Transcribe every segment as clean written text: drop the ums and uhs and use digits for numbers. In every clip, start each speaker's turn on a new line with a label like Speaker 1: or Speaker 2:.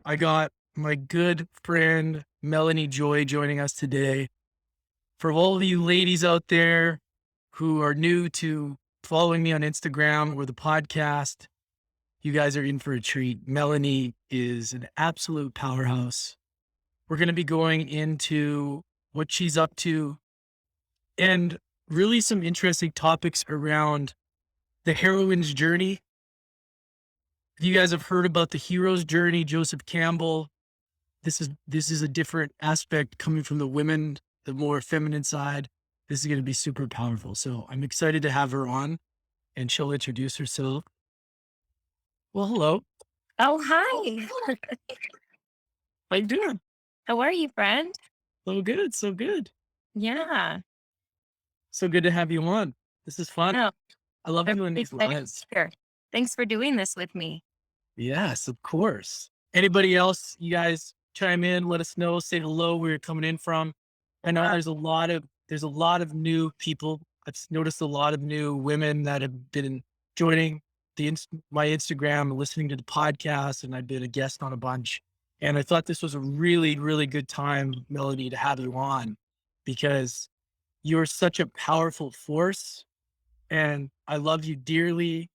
Speaker 1: I got my good friend Melanie Joy joining us today. For all of you ladies out there who are new to following me on Instagram or the podcast, you guys are in for a treat. Melanie is an absolute powerhouse. We're going to be going into what she's up to and really some interesting topics around the heroine's journey. If you guys have heard about the hero's journey, Joseph Campbell, this is a different aspect coming from the women, the more feminine side. This is going to be super powerful. So I'm excited to have her on and she'll introduce herself. Well, hello.
Speaker 2: Oh, hi.
Speaker 1: How you doing?
Speaker 2: How are you, friend?
Speaker 1: So good. So good.
Speaker 2: Yeah.
Speaker 1: So good to have you on. This is fun.
Speaker 2: No,
Speaker 1: I love
Speaker 2: I'm
Speaker 1: doing
Speaker 2: really
Speaker 1: these
Speaker 2: excited to
Speaker 1: lives.
Speaker 2: be here. Thanks for doing this with me.
Speaker 1: Yes, of course. Anybody else? You guys chime in, let us know, say hello where you're coming in from. I know there's a lot of new people. Noticed a lot of new women that have been joining my Instagram, listening to the podcast, and I've been a guest on a bunch. And I thought this was a really, really good time, Melody, to have you on because you're such a powerful force and I love you dearly.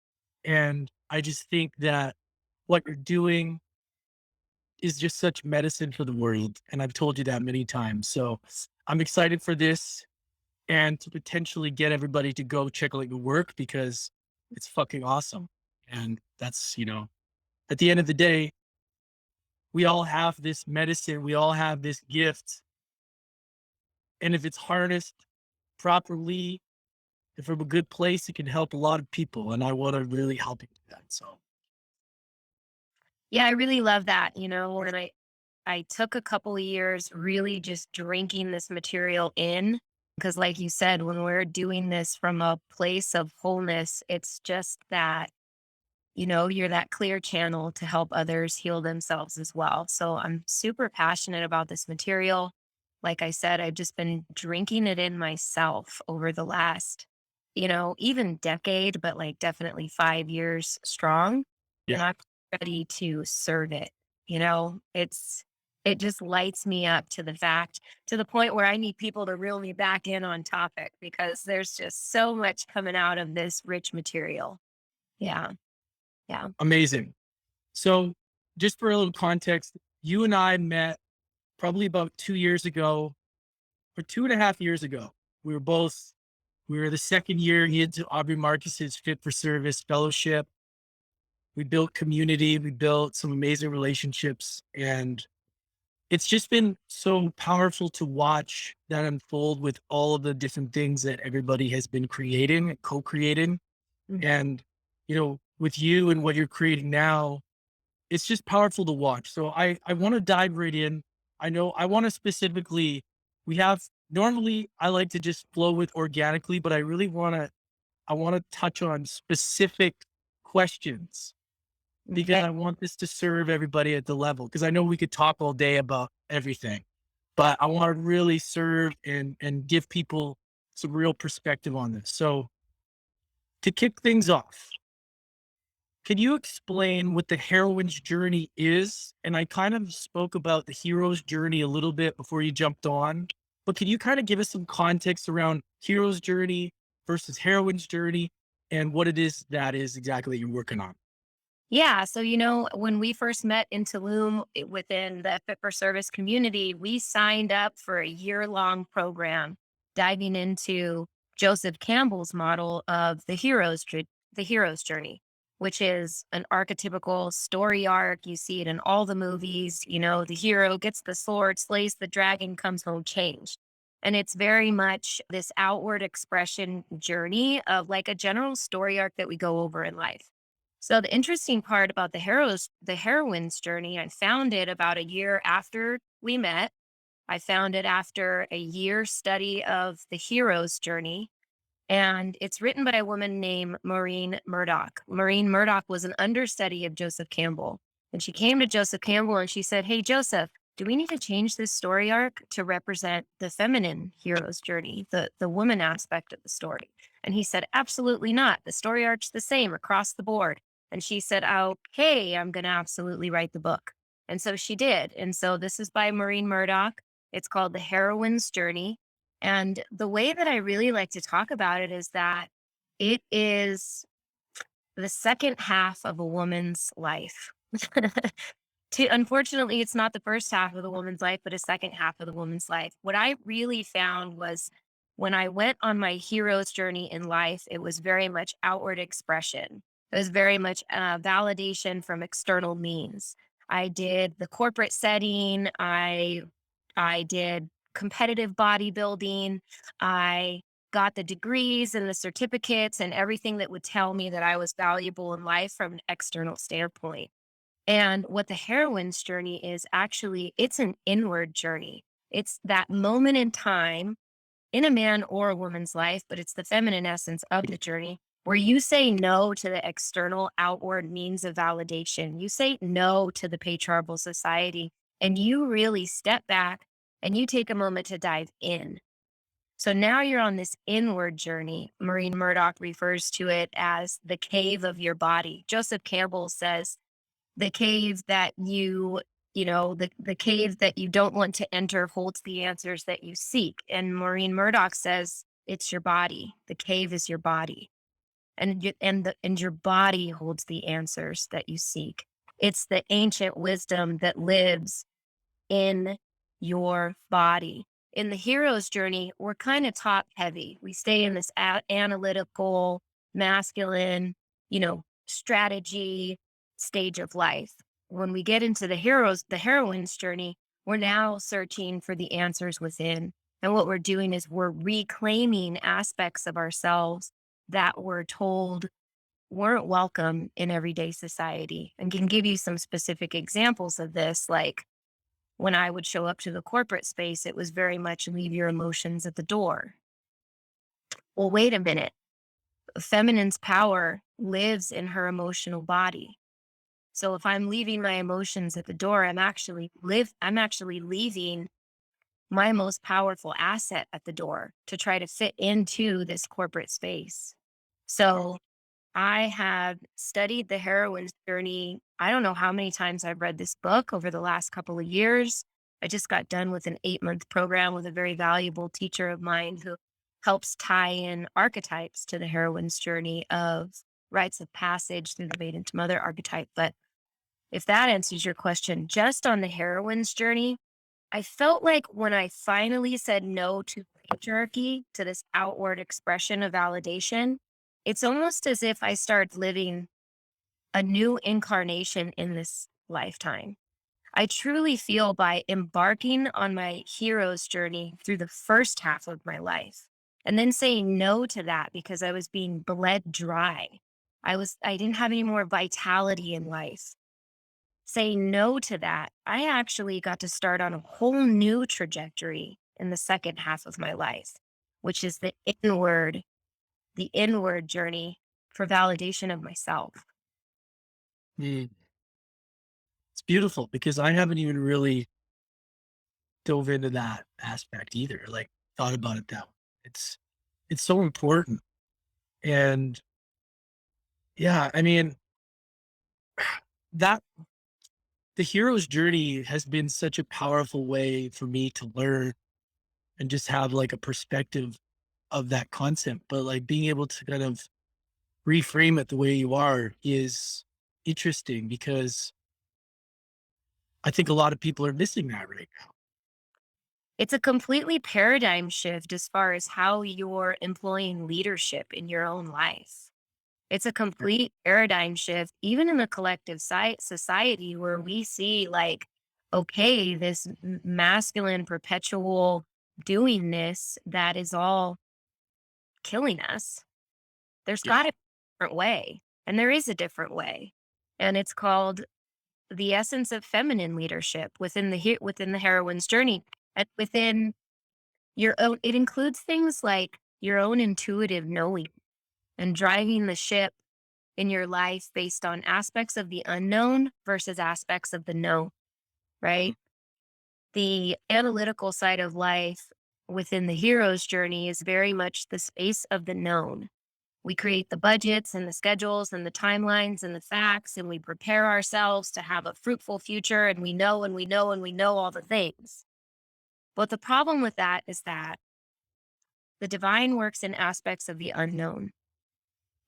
Speaker 1: And I just think that what you're doing is just such medicine for the world. And I've told you that many times. So I'm excited for this and to potentially get everybody to go check out your work because it's fucking awesome. And that's, at the end of the day, we all have this medicine, we all have this gift. And if it's harnessed properly, if from a good place, it can help a lot of people. And I want to really help you do that. So
Speaker 2: Yeah, I really love that. When I took a couple of years really just drinking this material in because like you said, when we're doing this from a place of wholeness, it's just that, you're that clear channel to help others heal themselves as well. So I'm super passionate about this material. Like I said, I've just been drinking it in myself over the last, even decade, but like definitely 5 years strong. And
Speaker 1: yeah,
Speaker 2: I'm ready to serve it. It just lights me up to the point where I need people to reel me back in on topic because there's just so much coming out of this rich material. Yeah. Yeah.
Speaker 1: amazing. So just for a little context, you and I met probably about 2 years ago or 2.5 years ago. We were both, we were the second year into Aubrey Marcus's Fit for Service fellowship. We built community, we built some amazing relationships, and it's just been so powerful to watch that unfold with all of the different things that everybody has been creating and co-creating. And, with you and what you're creating now, it's just powerful to watch. So I want to dive right in. I know I want to specifically, we have normally I like to just flow with organically, but I want to touch on specific questions because
Speaker 2: Okay.
Speaker 1: I want this to serve everybody at the level. Because I know we could talk all day about everything, but I want to really serve and give people some real perspective on this. So to kick things off, can you explain what the heroine's journey is? And I kind of spoke about the hero's journey a little bit before you jumped on, but can you kind of give us some context around hero's journey versus heroine's journey and what it is that is exactly you're working on?
Speaker 2: Yeah. So, when we first met in Tulum within the Fit for Service community, we signed up for a year-long program diving into Joseph Campbell's model of the hero's journey, which is an archetypical story arc. You see it in all the movies. The hero gets the sword, slays the dragon, comes home changed. And it's very much this outward expression journey of like a general story arc that we go over in life. So the interesting part about the heroine's journey, I found it about a year after we met. I found it after a year study of the hero's journey. And it's written by a woman named Maureen Murdoch. Maureen Murdoch was an understudy of Joseph Campbell. And she came to Joseph Campbell and she said, "Hey, Joseph, do we need to change this story arc to represent the feminine hero's journey, the woman aspect of the story?" And he said, "Absolutely not. The story arc's the same across the board." And she said, "Okay, I'm going to absolutely write the book." And so she did. And so this is by Maureen Murdoch. It's called The Heroine's Journey. And the way that I really like to talk about it is that it is the second half of a woman's life. Unfortunately, it's not the first half of the woman's life, but a second half of the woman's life. What I really found was when I went on my hero's journey in life, it was very much outward expression. It was very much validation from external means. I did the corporate setting. I did competitive bodybuilding. I got the degrees and the certificates and everything that would tell me that I was valuable in life from an external standpoint. And what the heroine's journey is actually, it's an inward journey. It's that moment in time in a man or a woman's life, but it's the feminine essence of the journey where you say no to the external outward means of validation. You say no to the patriarchal society and you really step back and you take a moment to dive in. So now you're on this inward journey. Maureen Murdoch refers to it as the cave of your body. Joseph Campbell says the cave that the cave that you don't want to enter holds the answers that you seek. And Maureen Murdoch says it's your body. The cave is your body. And your body holds the answers that you seek. It's the ancient wisdom that lives in your body. In the hero's journey, we're kind of top heavy. We stay in this analytical, masculine, strategy stage of life. When we get into the heroine's journey, we're now searching for the answers within. And what we're doing is we're reclaiming aspects of ourselves that we're told weren't welcome in everyday society. And can give you some specific examples of this, like when I would show up to the corporate space, it was very much leave your emotions at the door. Well, wait a minute. Feminine's power lives in her emotional body. So if I'm leaving my emotions at the door, I'm actually leaving my most powerful asset at the door to try to fit into this corporate space. So I have studied the heroine's journey. I don't know how many times I've read this book over the last couple of years. I just got done with an 8-month program with a very valuable teacher of mine who helps tie in archetypes to the heroine's journey of rites of passage through the maiden to mother archetype. But if that answers your question, just on the heroine's journey, I felt like when I finally said no to patriarchy, to this outward expression of validation, it's almost as if I started living a new incarnation in this lifetime. I truly feel by embarking on my hero's journey through the first half of my life and then saying no to that because I was being bled dry. I didn't have any more vitality in life. Saying no to that, I actually got to start on a whole new trajectory in the second half of my life, which is the inward journey for validation of myself.
Speaker 1: Mm. It's beautiful because I haven't even really dove into that aspect either, like, thought about it that way. It's so important, and, yeah, I mean, that the hero's journey has been such a powerful way for me to learn and just have, like, a perspective of that concept, but, like, being able to kind of reframe it the way you are is interesting because I think a lot of people are missing that right now.
Speaker 2: It's a completely paradigm shift as far as how you're employing leadership in your own life. It's a complete paradigm shift, even in the collective society where we see, like, okay, this masculine perpetual doing this that is all killing us. There's
Speaker 1: Yeah.
Speaker 2: got to be a different way. And there is a different way. And it's called the essence of feminine leadership within the heroine's journey. And within your own, it includes things like your own intuitive knowing and driving the ship in your life based on aspects of the unknown versus aspects of the known, right? The analytical side of life within the hero's journey is very much the space of the known. We create the budgets and the schedules and the timelines and the facts, and we prepare ourselves to have a fruitful future. And we know, and we know, and we know all the things. But the problem with that is that the divine works in aspects of the unknown.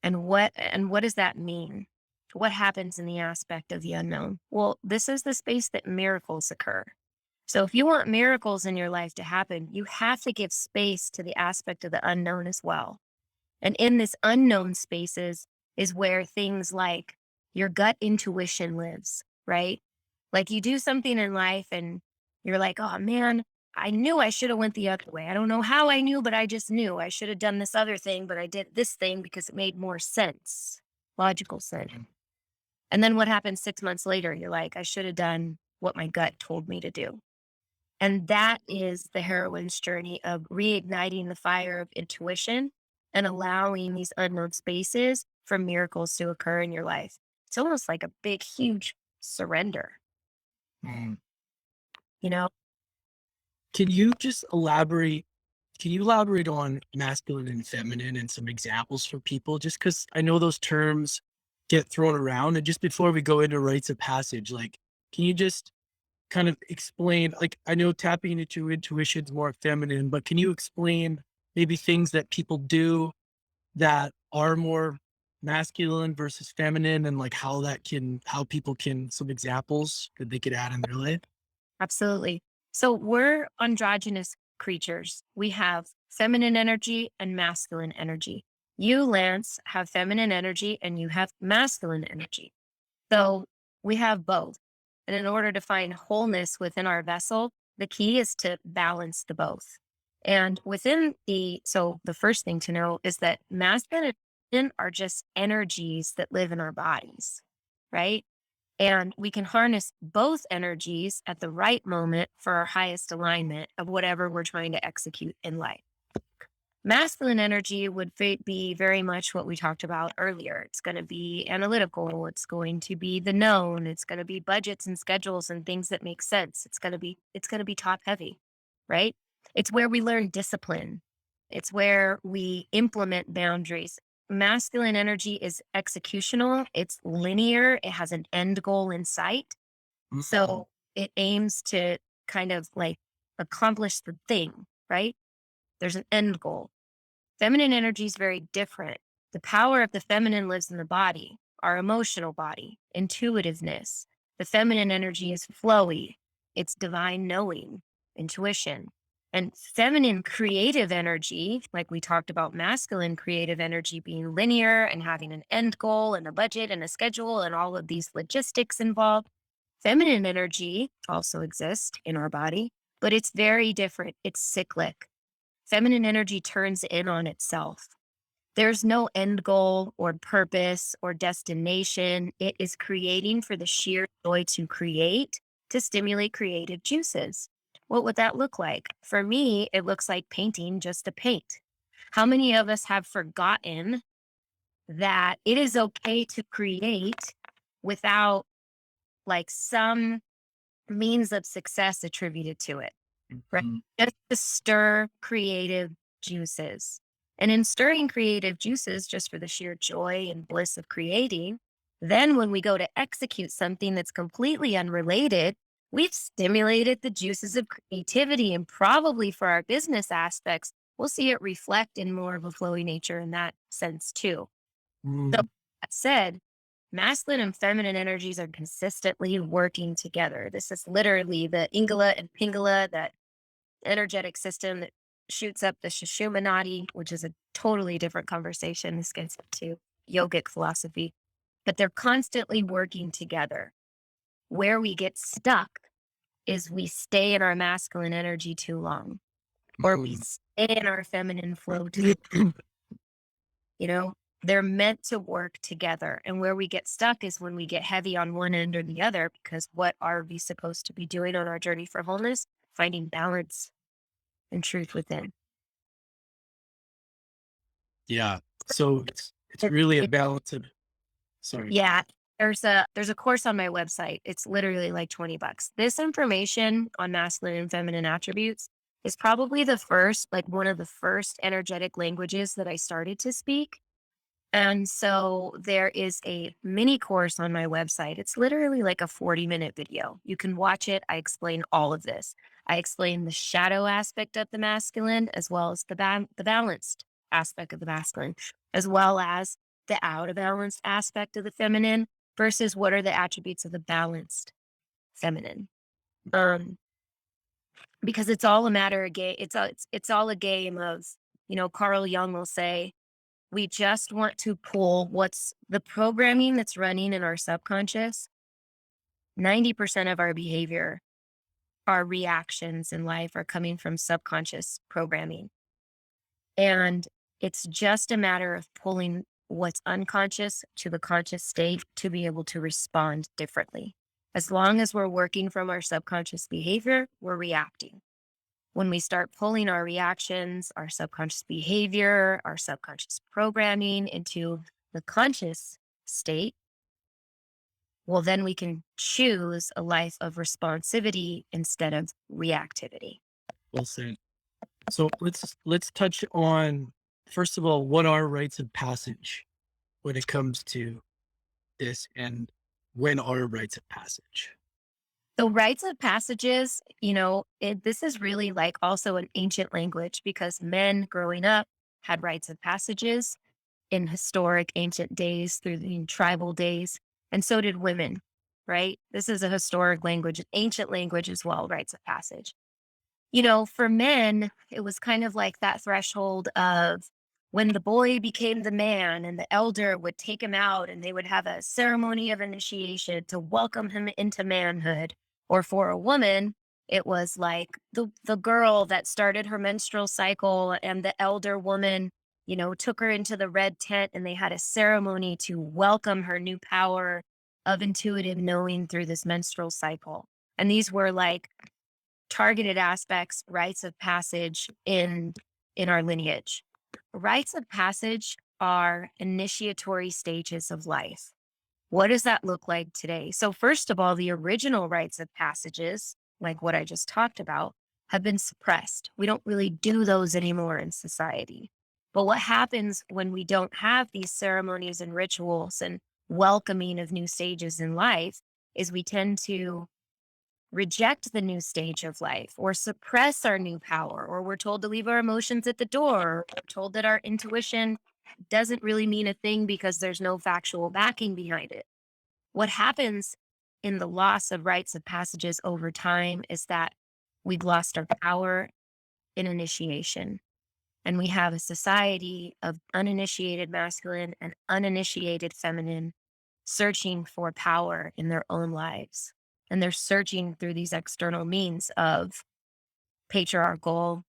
Speaker 2: And what does that mean? What happens in the aspect of the unknown? Well, this is the space that miracles occur. So if you want miracles in your life to happen, you have to give space to the aspect of the unknown as well. And in this unknown spaces is where things like your gut intuition lives, right? Like you do something in life and you're like, oh man, I knew I should have went the other way. I don't know how I knew, but I just knew I should have done this other thing, but I did this thing because it made more sense, logical sense. And then what happens 6 months later? You're like, I should have done what my gut told me to do. And that is the heroine's journey of reigniting the fire of intuition and allowing these unknown spaces for miracles to occur in your life. It's almost like a big, huge surrender,
Speaker 1: Mm.
Speaker 2: you know?
Speaker 1: Can you just elaborate? Can you elaborate on masculine and feminine and some examples for people? Just because I know those terms get thrown around. And just before we go into rites of passage, like, can you just kind of explain? Like, I know tapping into intuition is more feminine, but can you explain maybe things that people do that are more masculine versus feminine, and like how people can, some examples that they could add in their life?
Speaker 2: Absolutely. So we're androgynous creatures. We have feminine energy and masculine energy. You, Lance, have feminine energy and you have masculine energy. So we have both. And in order to find wholeness within our vessel, the key is to balance the both. And so the first thing to know is that masculine and feminine are just energies that live in our bodies, right? And we can harness both energies at the right moment for our highest alignment of whatever we're trying to execute in life. Masculine energy would be very much what we talked about earlier. It's going to be analytical. It's going to be the known. It's going to be budgets and schedules and things that make sense. It's going to be top heavy, right? It's where we learn discipline. It's where we implement boundaries. Masculine energy is executional. It's linear. It has an end goal in sight. So it aims to kind of like accomplish the thing, right? There's an end goal. Feminine energy is very different. The power of the feminine lives in the body, our emotional body, intuitiveness. The feminine energy is flowy, it's divine knowing, intuition. And feminine creative energy, like we talked about masculine creative energy being linear and having an end goal and a budget and a schedule and all of these logistics involved. Feminine energy also exists in our body, but it's very different. It's cyclic. Feminine energy turns in on itself. There's no end goal or purpose or destination. It is creating for the sheer joy to create, to stimulate creative juices. What would that look like? For me, it looks like painting just to paint. How many of us have forgotten that it is okay to create without like some means of success attributed to it? Right?
Speaker 1: Mhm.
Speaker 2: Just to stir creative juices. And in stirring creative juices, just for the sheer joy and bliss of creating, then when we go to execute something that's completely unrelated, we've stimulated the juices of creativity. And probably for our business aspects, we'll see it reflect in more of a flowy nature in that sense too. So
Speaker 1: Mm.
Speaker 2: that said, masculine and feminine energies are consistently working together. This is literally the Ingala and Pingala, that energetic system that shoots up the Shushuminati, which is a totally different conversation. This gets into yogic philosophy, but they're constantly working together. Where we get stuck is we stay in our masculine energy too long, or we
Speaker 1: Mhm.
Speaker 2: stay in our feminine flow too. You know, they're meant to work together. And where we get stuck is when we get heavy on one end or the other, because what are we supposed to be doing on our journey for wholeness? Finding balance and truth within.
Speaker 1: Yeah. So it's
Speaker 2: It-
Speaker 1: really a
Speaker 2: it-
Speaker 1: balance of, sorry.
Speaker 2: yeah, there's a course on my website. It's literally like $20. This information on masculine and feminine attributes is probably the first, like one of the first energetic languages that I started to speak. And so there is a mini course on my website. It's literally like a 40-minute video. You can watch it. I explain all of this. I explain the shadow aspect of the masculine, as well as the balanced aspect of the masculine, as well as the out of balance aspect of the feminine versus what are the attributes of the balanced feminine. Um, because it's all a matter of game. It's all a game of, Carl Jung will say, we just want to pull what's the programming that's running in our subconscious. 90% of our behavior, our reactions in life are coming from subconscious programming. And it's just a matter of pulling what's unconscious to the conscious state to be able to respond differently. As long as we're working from our subconscious behavior, we're reacting. When we start pulling our reactions, our subconscious behavior, our subconscious programming into the conscious state, well, then we can choose a life of responsivity instead of reactivity.
Speaker 1: Well said. So let's touch on, first of all, what are rites of passage when it comes to this, and when are rites of passage?
Speaker 2: So, rites of passages, this is really like also an ancient language because men growing up had rites of passages in historic ancient days through the tribal days. And so did women, right? This is a historic language, an ancient language as well, rites of passage. For men, it was kind of like that threshold of when the boy became the man and the elder would take him out and they would have a ceremony of initiation to welcome him into manhood. Or for a woman, it was like the girl that started her menstrual cycle and the elder woman, took her into the red tent and they had a ceremony to welcome her new power of intuitive knowing through this menstrual cycle. And these were like targeted aspects, rites of passage in our lineage. Rites of passage are initiatory stages of life. What does that look like today? So first of all, the original rites of passages, like what I just talked about, have been suppressed. We don't really do those anymore in society. But what happens when we don't have these ceremonies and rituals and welcoming of new stages in life is we tend to reject the new stage of life or suppress our new power, or we're told to leave our emotions at the door, or we're told that our intuition doesn't really mean a thing because there's no factual backing behind it. What happens in the loss of rites of passages over time is that we've lost our power in initiation. And we have a society of uninitiated masculine and uninitiated feminine searching for power in their own lives. And they're searching through these external means of patriarchal,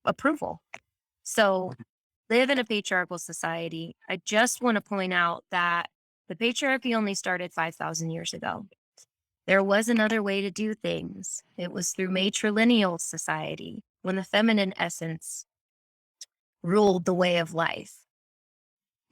Speaker 2: approval. So live in a patriarchal society. I just want to point out that the patriarchy only started 5,000 years ago. There was another way to do things. It was through matrilineal society when the feminine essence ruled the way of life.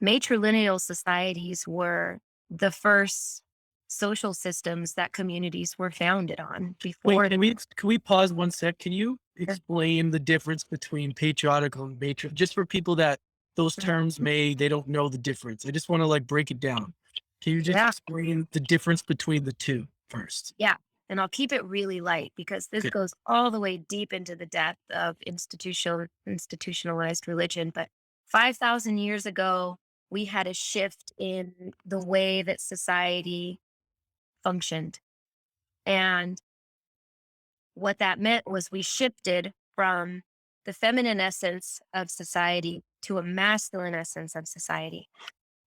Speaker 2: Matrilineal societies were the first social systems that communities were founded on
Speaker 1: Wait,
Speaker 2: before.
Speaker 1: can we pause one sec? Can you explain the difference between patriarchal and matri, just for people that those terms they don't know the difference? I just want to like break it down. Can you just
Speaker 2: Yeah,
Speaker 1: explain the difference between the two first?
Speaker 2: yeah. And I'll keep it really light because this
Speaker 1: Okay.
Speaker 2: goes all the way deep into the depth of institutionalized religion. But 5,000 years ago, we had a shift in the way that society functioned. And what that meant was we shifted from the feminine essence of society to a masculine essence of society.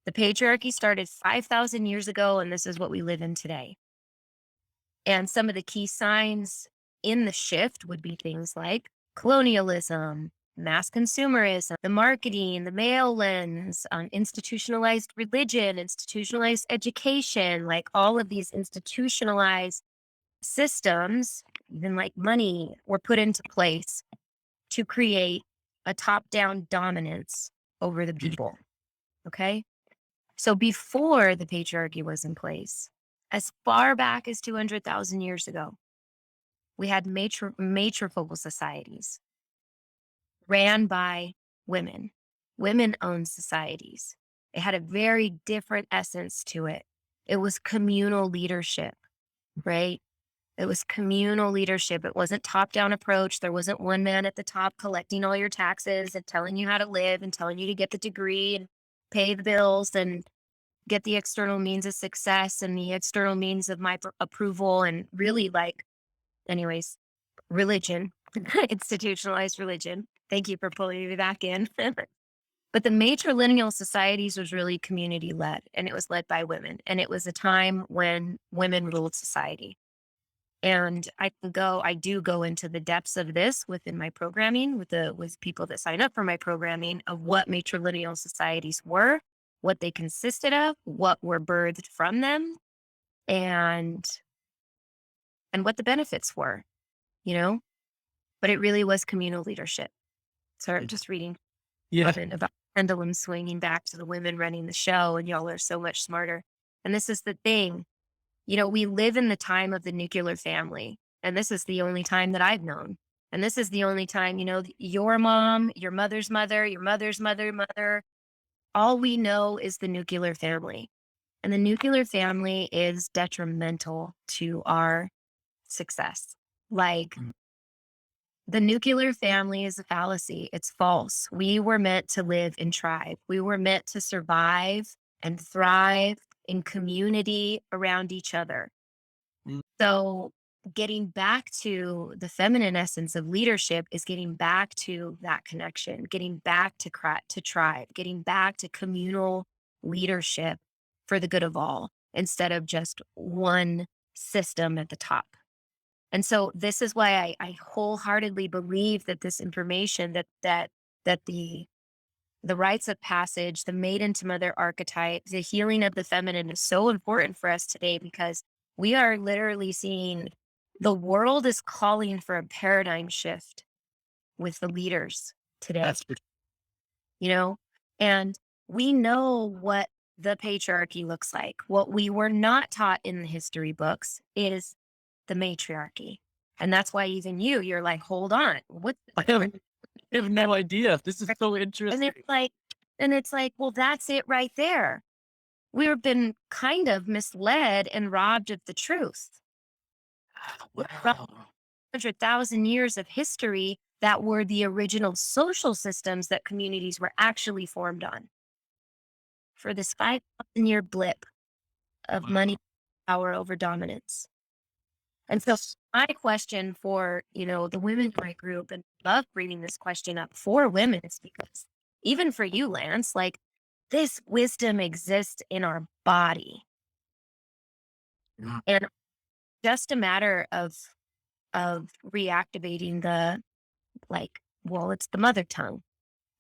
Speaker 2: The patriarchy started 5,000 years ago, and this is what we live in today. And some of the key signs in the shift would be things like colonialism, mass consumerism, the marketing, the male lens, institutionalized religion, institutionalized education, like all of these institutionalized systems, even like money, were put into place to create a top down dominance over the people. Okay. So before the patriarchy was in place, as far back as 200,000 years ago, we had matrifocal societies ran by women. Women owned societies. It had a very different essence to it. It was communal leadership, right? It was communal leadership. It wasn't top-down approach. There wasn't one man at the top collecting all your taxes and telling you how to live and telling you to get the degree and pay the bills and get the external means of success and the external means of my approval and really like, anyways, religion, institutionalized religion. Thank you for pulling me back in. But the matrilineal societies was really community led and it was led by women. And it was a time when women ruled society. And I do go into the depths of this within my programming with people that sign up for my programming of what matrilineal societies were, what they consisted of, what were birthed from them, and what the benefits were, you know? But it really was communal leadership. So just reading
Speaker 1: Yeah.
Speaker 2: about pendulum swinging back to the women running the show, and y'all are so much smarter. And this is the thing. We live in the time of the nuclear family, and this is the only time that I've known. And this is the only time, your mom, your mother's mother, your mother's mother, all we know is the nuclear family. And the nuclear family is detrimental to our success. Like,
Speaker 1: Mm.
Speaker 2: the nuclear family is a fallacy. It's false. We were meant to live in tribe. We were meant to survive and thrive in community around each other.
Speaker 1: Mm.
Speaker 2: So, getting back to the feminine essence of leadership is getting back to that connection, getting back to tribe, getting back to communal leadership for the good of all instead of just one system at the top. And so this is why I wholeheartedly believe that this information that the rites of passage, the maiden to mother archetype, the healing of the feminine is so important for us today because we are literally seeing the world is calling for a paradigm shift with the leaders today,
Speaker 1: That's for
Speaker 2: you know? And we know what the patriarchy looks like. What we were not taught in the history books is the matriarchy. And that's why even you're like, hold on, what?
Speaker 1: I have no idea. This is so
Speaker 2: And
Speaker 1: interesting.
Speaker 2: it's like, well, that's it right there. We've been kind of misled and robbed of the truth. From
Speaker 1: Wow.
Speaker 2: 100,000 years of history that were the original social systems that communities were actually formed on. For this 5,000-year blip of
Speaker 1: Wow.
Speaker 2: money, power over dominance. And so my question for, the women in my group, and I love bringing this question up for women, is because even for you, Lance, like this wisdom exists in our body.
Speaker 1: Yeah.
Speaker 2: And just a matter of reactivating it's the mother tongue.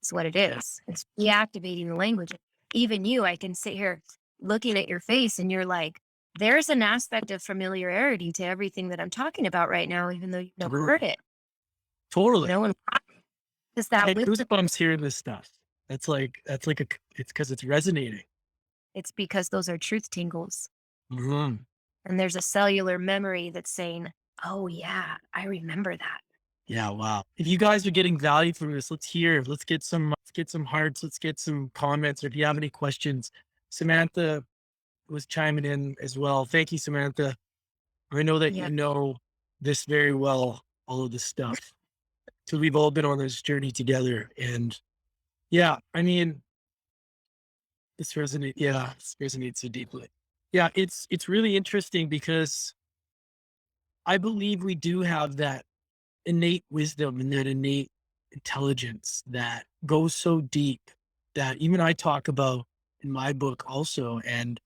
Speaker 2: It's what it
Speaker 1: Yeah.
Speaker 2: is. It's reactivating the language. Even you, I can sit here looking at your face and you're like, there's an aspect of familiarity to everything that I'm talking about right now, even though you've never heard it.
Speaker 1: Totally.
Speaker 2: And is
Speaker 1: I
Speaker 2: that
Speaker 1: had
Speaker 2: wisdom?
Speaker 1: goosebumps hearing this stuff. It's because it's resonating.
Speaker 2: It's because those are truth tingles.
Speaker 1: Mhm.
Speaker 2: And there's a cellular memory that's saying, oh yeah, I remember that.
Speaker 1: Yeah, wow. If you guys are getting value from this, let's get some hearts, let's get some comments, or if you have any questions. Samantha was chiming in as well. Thank you, Samantha. I know that
Speaker 2: Yeah.
Speaker 1: you know this very well, all of this stuff. So we've all been on this journey together. And yeah, I mean, this resonates so deeply. Yeah, it's really interesting because I believe we do have that innate wisdom and that innate intelligence that goes so deep that even I talk about in my book also. And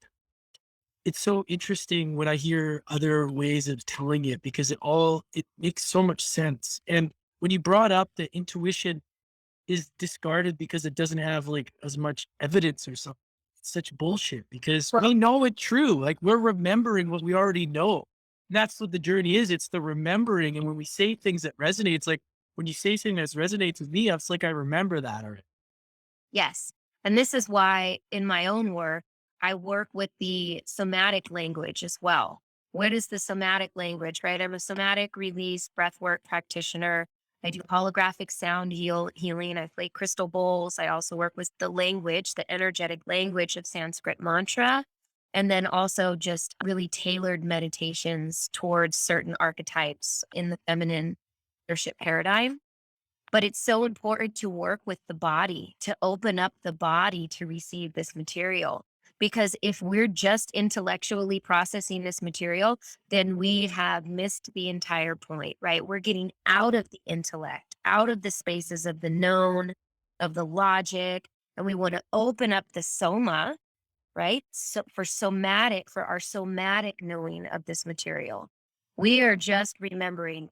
Speaker 1: it's so interesting when I hear other ways of telling it because it makes so much sense. And when you brought up that intuition is discarded because it doesn't have like as much evidence or something, it's such bullshit because
Speaker 2: Well,
Speaker 1: we know it true. Like we're remembering what we already know. And that's what the journey is. It's the remembering. And when we say things that resonate, it's like when you say something that resonates with me, it's like I remember that already.
Speaker 2: yes. And this is why in my own work, I work with the somatic language as well. What is the somatic language, right? I'm a somatic release breathwork practitioner. I do holographic sound healing. I play crystal bowls. I also work with the language, the energetic language of Sanskrit mantra. And then also just really tailored meditations towards certain archetypes in the feminine leadership paradigm. But it's so important to work with the body, to open up the body to receive this material. Because if we're just intellectually processing this material, then we have missed the entire point, right? We're getting out of the intellect, out of the spaces of the known, of the logic, and we want to open up the soma, right? So for our somatic knowing of this material. We are just remembering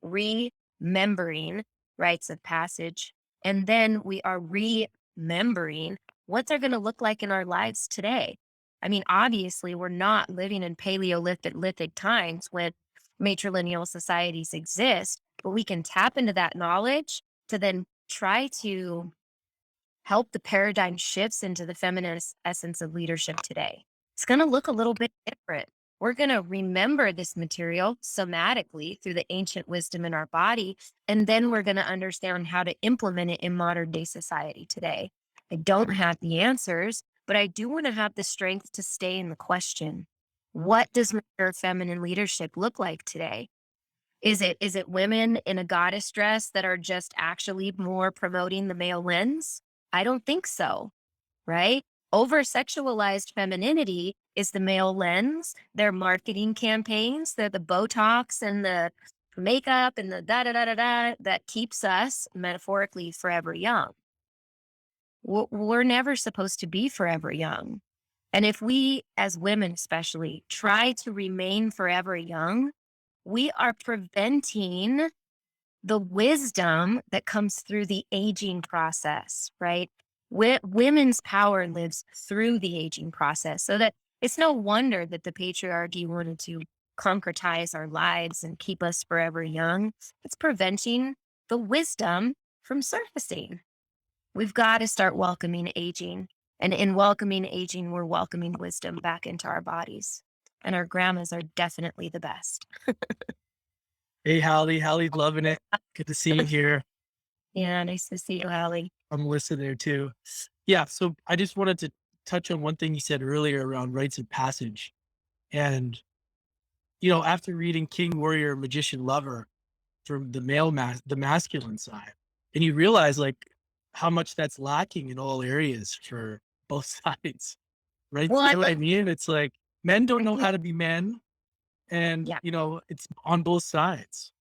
Speaker 2: rites of passage. And then we are remembering what they're going to look like in our lives today. I mean, obviously, we're not living in Paleolithic times when matrilineal societies exist, but we can tap into that knowledge to then try to help the paradigm shifts into the feminist essence of leadership today. It's going to look a little bit different. We're going to remember this material somatically through the ancient wisdom in our body, and then we're going to understand how to implement it in modern day society today. I don't have the answers, but I do want to have the strength to stay in the question. What does mature feminine leadership look like today? Is it women in a goddess dress that are just actually more promoting the male lens? I don't think so, right? Over sexualized femininity is the male lens, their marketing campaigns, they're the Botox and the makeup and the da da da da da that keeps us metaphorically forever young. We're never supposed to be forever young. And if we, as women especially, try to remain forever young, we are preventing the wisdom that comes through the aging process, right? Women's power lives through the aging process. So that it's no wonder that the patriarchy wanted to concretize our lives and keep us forever young. It's preventing the wisdom from surfacing. We've got to start welcoming aging. And in welcoming aging, we're welcoming wisdom back into our bodies. And our grandmas are definitely the best.
Speaker 1: Hey, Hallie. Hallie's loving it. Good to see you here.
Speaker 2: Yeah, nice to see you, Allie.
Speaker 1: I'm listening there too. Yeah. So I just wanted to touch on one thing you said earlier around rites of passage. And, after reading King, Warrior, Magician, Lover from the masculine side, and you realize like how much that's lacking in all areas for both sides. Right?
Speaker 2: Well,
Speaker 1: You know what I mean? It's like men don't know
Speaker 2: yeah,
Speaker 1: how to be men, and,
Speaker 2: yeah,
Speaker 1: it's on both sides.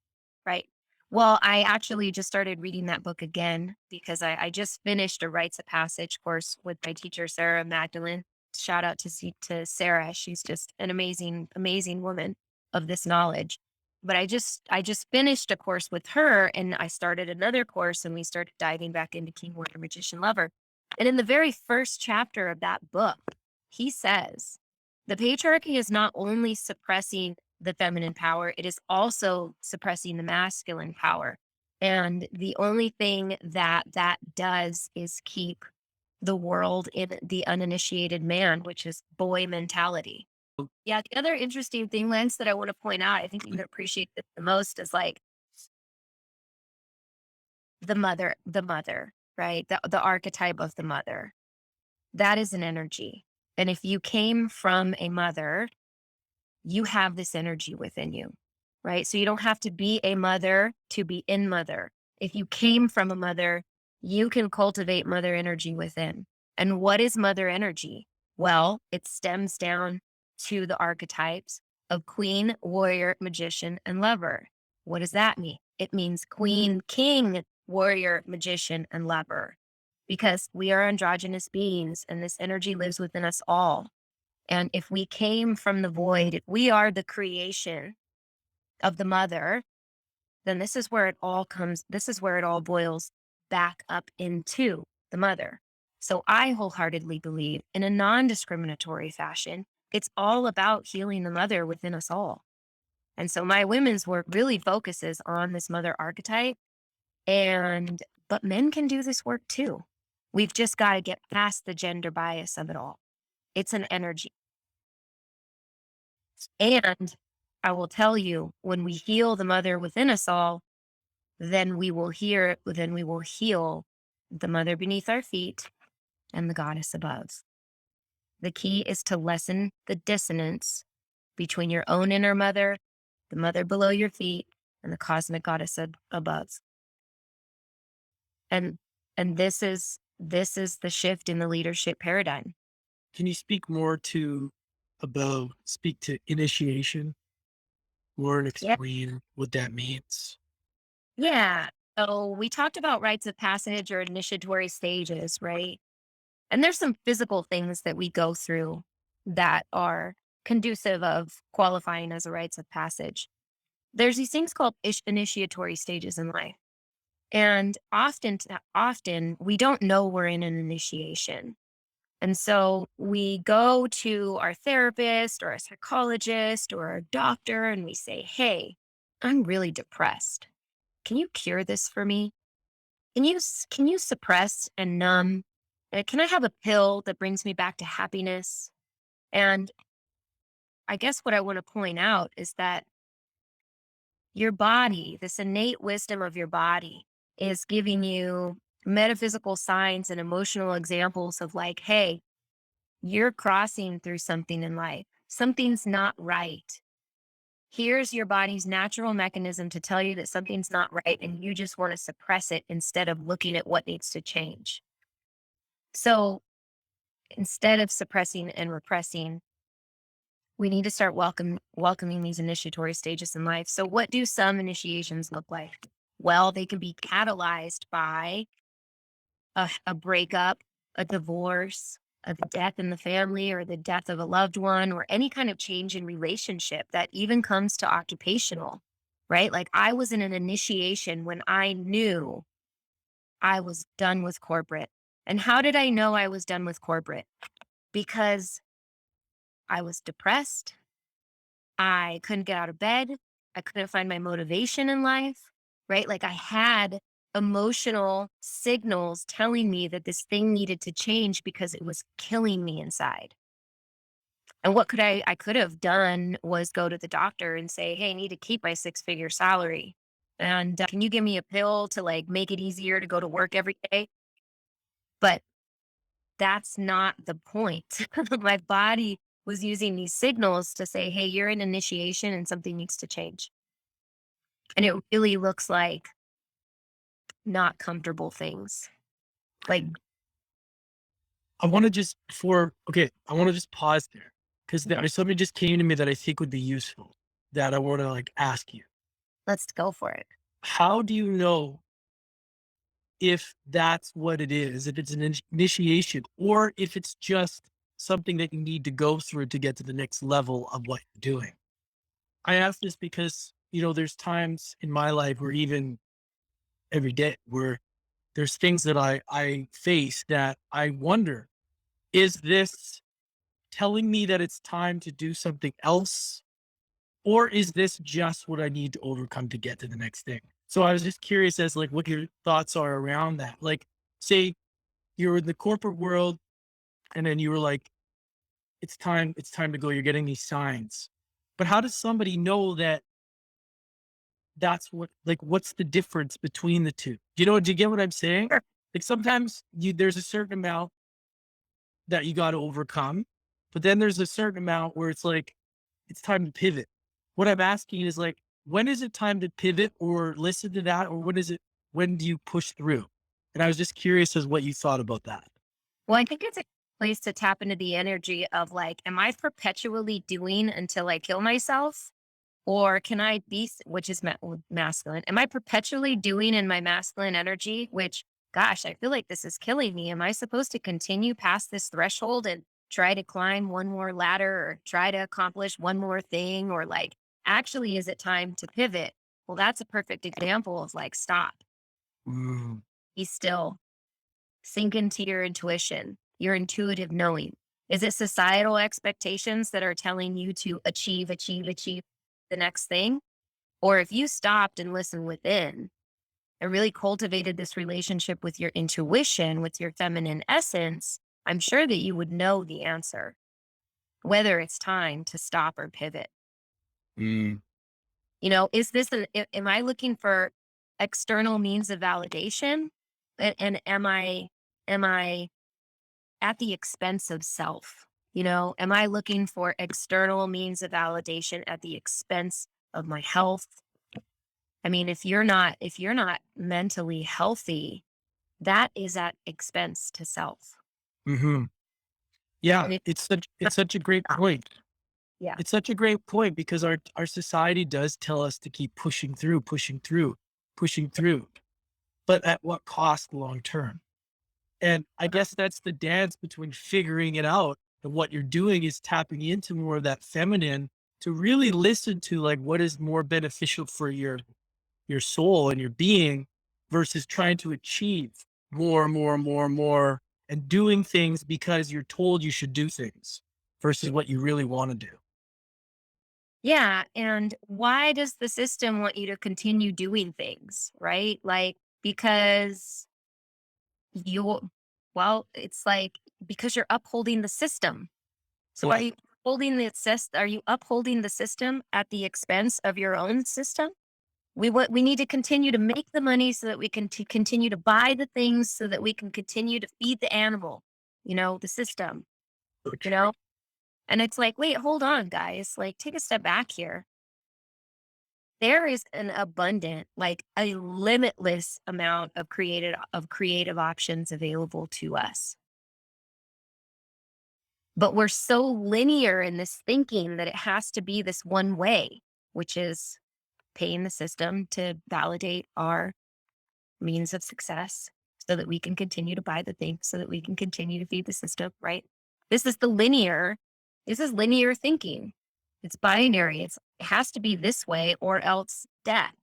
Speaker 2: right. Well, I actually just started reading that book again because I just finished a rites of passage course with my teacher, Sarah Magdalene. Shout out to Sarah. She's just an amazing, amazing woman of this knowledge. But I just finished a course with her and I started another course and we started diving back into King Warrior Magician Lover. And in the very first chapter of that book, he says the patriarchy is not only suppressing the feminine power, it is also suppressing the masculine power. And the only thing that does is keep the world in the uninitiated man, which is boy mentality. Yeah. The other interesting thing, Lance, that I want to point out, I think you would appreciate this the most is like the mother, right? The archetype of the mother. That is an energy. And if you came from a mother, you have this energy within you, right? So you don't have to be a mother to be in mother. If you came from a mother, you can cultivate mother energy within. And what is mother energy? Well, it stems down to the archetypes of queen, warrior, magician, and lover. What does that mean? It means queen, king, warrior, magician, and lover. Because we are androgynous beings and this energy lives within us all. And if we came from the void, if we are the creation of the mother, then this is where it all boils back up into the mother. So I wholeheartedly believe in a non-discriminatory fashion, it's all about healing the mother within us all. And so my women's work really focuses on this mother archetype but men can do this work too. We've just got to get past the gender bias of it all. It's an energy. And I will tell you, when we heal the mother within us all, then we will heal the mother beneath our feet and the goddess above. The key is to lessen the dissonance between your own inner mother, the mother below your feet, and the cosmic goddess above. And this is the shift in the leadership paradigm.
Speaker 1: Can you speak more to speak to initiation more and
Speaker 2: Yeah.
Speaker 1: explain what that means?
Speaker 2: Yeah. So we talked about rites of passage or initiatory stages, right? And there's some physical things that we go through that are conducive of qualifying as a rites of passage. There's these things called initiatory stages in life. And often we don't know we're in an initiation. And so we go to our therapist or a psychologist or a doctor and we say, "Hey, I'm really depressed. Can you cure this for me? Can you suppress and numb? Can I have a pill that brings me back to happiness?" And I guess what I want to point out is that your body, this innate wisdom of your body, is giving you metaphysical signs and emotional examples of like, hey, you're crossing through something in life. Something's not right. Here's your body's natural mechanism to tell you that something's not right, and you just want to suppress it instead of looking at what needs to change. So instead of suppressing and repressing, we need to start welcoming these initiatory stages in life. So, what do some initiations look like? Well, they can be catalyzed by a breakup, a divorce, a death in the family, or the death of a loved one, or any kind of change in relationship that even comes to occupational, right? Like I was in an initiation when I knew I was done with corporate. And how did I know I was done with corporate? Because I was depressed. I couldn't get out of bed. I couldn't find my motivation in life, right? Like I had emotional signals telling me that this thing needed to change because it was killing me inside. And what I could have done was go to the doctor and say, "Hey, I need to keep my six-figure salary. And can you give me a pill to like make it easier to go to work every day?" But that's not the point. My body was using these signals to say, "Hey, you're in initiation and something needs to change." And it really looks like not comfortable things. Like,
Speaker 1: I want to just before okay, I want to just pause there because
Speaker 2: okay,
Speaker 1: there's something just came to me that I think would be useful that I want to like ask you.
Speaker 2: let's go for it.
Speaker 1: How do you know if that's what it is, if it's an initiation, or if it's just something that you need to go through to get to the next level of what you're doing? I ask this because, there's times in my life where even every day where there's things that I face that I wonder, is this telling me that it's time to do something else? Or is this just what I need to overcome to get to the next thing? So I was just curious as like what your thoughts are around that. Like, say you're in the corporate world and then you were like, it's time to go. You're getting these signs. But how does somebody know that that's what like what's the difference between the two? Do you get what I'm saying?
Speaker 2: Sure.
Speaker 1: Like sometimes there's a certain amount that you got to overcome, but then there's a certain amount where it's like it's time to pivot. What I'm asking is like, when is it time to pivot or listen to that, or when do you push through? And I was just curious as what you thought about that.
Speaker 2: Well, I think it's a place to tap into the energy of like, am I perpetually doing until I kill myself? Or can I be, which is masculine? Am I perpetually doing in my masculine energy, which, gosh, I feel like this is killing me. Am I supposed to continue past this threshold and try to climb one more ladder or try to accomplish one more thing? Or like, actually, is it time to pivot? Well, that's a perfect example of like, stop,
Speaker 1: Mm,
Speaker 2: be still, sink into your intuition, your intuitive knowing. Is it societal expectations that are telling you to achieve the next thing? Or if you stopped and listened within and really cultivated this relationship with your intuition, with your feminine essence, I'm sure that you would know the answer, whether it's time to stop or pivot.
Speaker 1: mm,
Speaker 2: Is this am I looking for external means of validation? And am I at the expense of self? Am I looking for external means of validation at the expense of my health? I mean, if you're not mentally healthy, that is at expense to self.
Speaker 1: Hmm. Yeah,
Speaker 2: And it,
Speaker 1: it's such a great point.
Speaker 2: yeah.
Speaker 1: It's such a great point because our society does tell us to keep pushing through, pushing through, pushing through, but at what cost long term? And I guess that's the dance between figuring it out and what you're doing is tapping into more of that feminine to really listen to like what is more beneficial for your soul and your being versus trying to achieve more, more, more, more and doing things because you're told you should do things versus what you really want to do.
Speaker 2: Yeah. And why does the system want you to continue doing things, right? Like, because you, well, it's like, because you're upholding the system. So
Speaker 1: Yeah.
Speaker 2: are you upholding the system at the expense of your own system? We need to continue to make the money so that we can continue to buy the things so that we can continue to feed the animal, the system, you know? And it's like, wait, hold on, guys. Like, take a step back here. There is an abundant, like a limitless amount of creative options available to us. But we're so linear in this thinking that it has to be this one way, which is paying the system to validate our means of success so that we can continue to buy the things so that we can continue to feed the system, right? This is the linear, this is linear thinking. It's binary. It has to be this way or else death.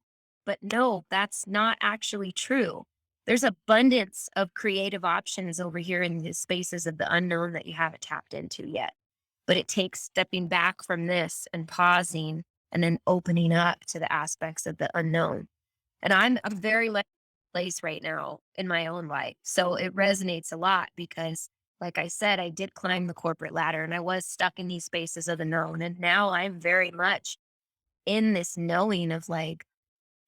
Speaker 2: But no, that's not actually true. There's abundance of creative options over here in the spaces of the unknown that you haven't tapped into yet. But it takes stepping back from this and pausing and then opening up to the aspects of the unknown. And I'm very much in a place right now in my own life. So it resonates a lot because, like I said, I did climb the corporate ladder and I was stuck in these spaces of the known. And now I'm very much in this knowing of like,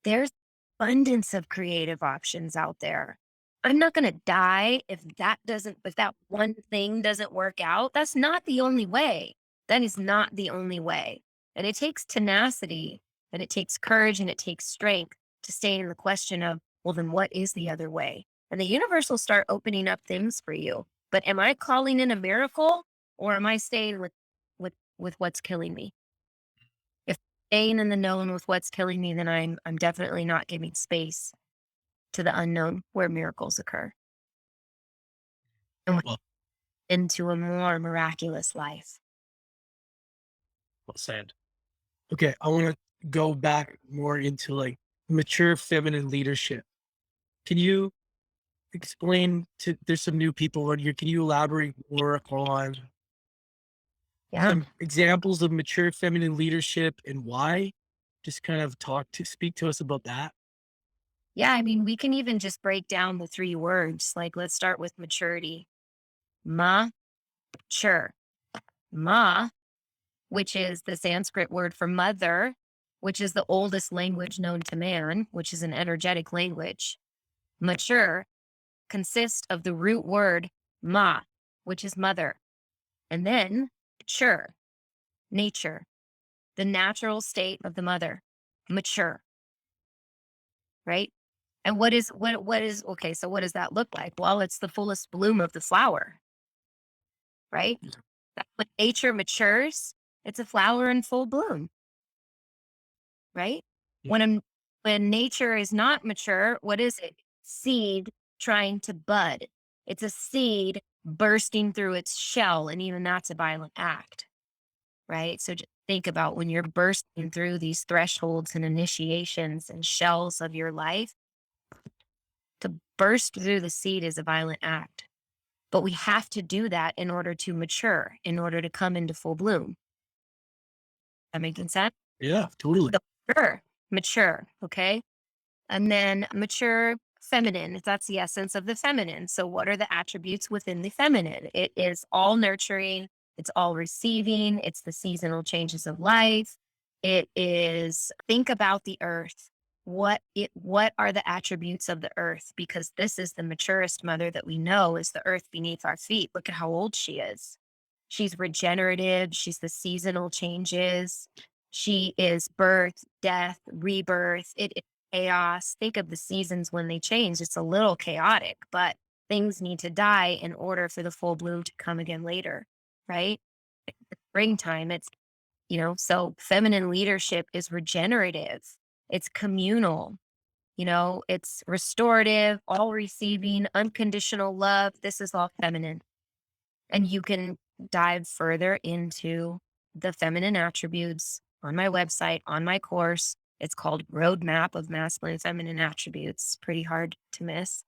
Speaker 2: there's abundance of creative options out there. I'm not going to die if that one thing doesn't work out. That's not the only way. That is not the only way. And it takes tenacity and it takes courage and it takes strength to stay in the question of, well, then what is the other way? And the universe will start opening up things for you. But am I calling in a miracle or am I staying with what's killing me? If staying in the known with what's killing me, then I'm definitely not giving space to the unknown where miracles occur and
Speaker 1: Well,
Speaker 2: into a more miraculous life.
Speaker 1: well said. Okay. I want to go back more into like mature feminine leadership. Can you explain to, there's some new people on here. Can you elaborate more on
Speaker 2: Yeah.
Speaker 1: some examples of mature feminine leadership and why? Just kind of speak to us about that.
Speaker 2: Yeah. I mean, we can even just break down the three words. Like, let's start with maturity. Mature. Ma, which is the Sanskrit word for mother, which is the oldest language known to man, which is an energetic language. Mature consists of the root word ma, which is mother, and then mature, nature, the natural state of the mother, mature, right? And what is okay, so what does that look like? Well, it's the fullest bloom of the flower, right? That when nature matures, it's a flower in full bloom, right?
Speaker 1: Yeah.
Speaker 2: When I'm, when nature is not mature, what is it? Seed trying to bud. It's a seed bursting through its shell, and even that's a violent act, right? So just think about when you're bursting through these thresholds and initiations and shells of your life. To burst through the seed is a violent act, but we have to do that in order to mature, in order to come into full bloom. That making sense?
Speaker 1: Yeah, totally.
Speaker 2: So mature, okay? And then mature feminine, that's the essence of the feminine. So what are the attributes within the feminine? It is all nurturing, it's all receiving, it's the seasonal changes of life. It is think about the earth. what are the attributes of the earth? Because this is the maturest mother that we know is the earth beneath our feet. Look at how old she is. She's regenerative. She's the seasonal changes. She is birth, death, rebirth. It is chaos. Think of the seasons when they change. It's a little chaotic, but things need to die in order for the full bloom to come again later, right? Springtime, so feminine leadership is regenerative, it's communal, it's restorative, all receiving, unconditional love. This is all feminine. And you can dive further into the feminine attributes on my website, on my course. It's called Roadmap of Masculine and Feminine Attributes. Pretty hard to miss.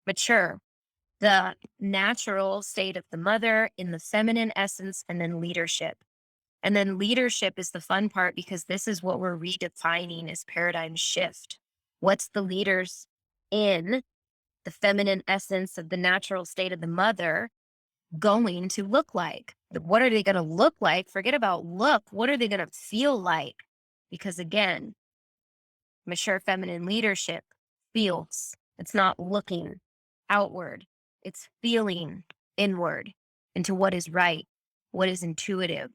Speaker 2: Mature, the natural state of the mother in the feminine essence, and then leadership. And then leadership is the fun part because this is what we're redefining as paradigm shift. What's the leaders in the feminine essence of the natural state of the mother going to look like? What are they going to look like? Forget about look. What are they going to feel like? Because again, mature feminine leadership feels. It's not looking outward. It's feeling inward into what is right, what is intuitive,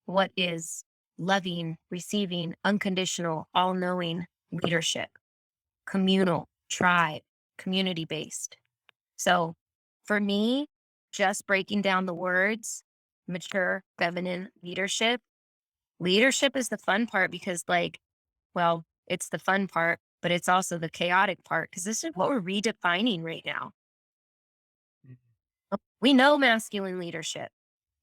Speaker 2: what is loving, receiving, unconditional, all knowing leadership, communal, tribe, community based. So for me, just breaking down the words, mature feminine leadership is the fun part because, it's the fun part, but it's also the chaotic part because this is what we're redefining right now. We know masculine leadership,